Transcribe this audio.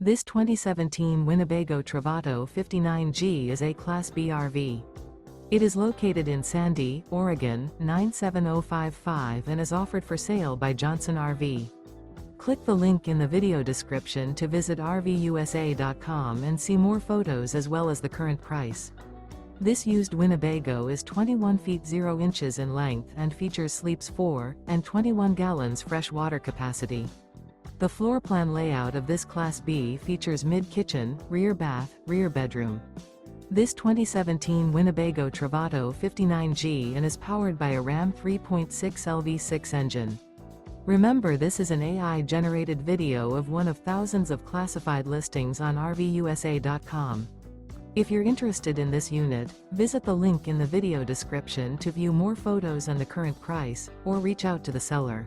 This 2017 Winnebago Travato 59G is a Class B RV. It is located in Sandy, Oregon, 97055 and is offered for sale by Johnson RV. Click the link in the video description to visit RVUSA.com and see more photos as well as the current price. This used Winnebago is 21 feet 0 inches in length and features sleeps 4 and 21 gallons fresh water capacity. The floor plan layout of this Class B features mid-kitchen, rear bath, rear bedroom. This 2017 Winnebago Travato 59G and is powered by a Ram 3.6 LV6 engine. Remember, this is an AI-generated video of one of thousands of classified listings on RVUSA.com. If you're interested in this unit, visit the link in the video description to view more photos and the current price, or reach out to the seller.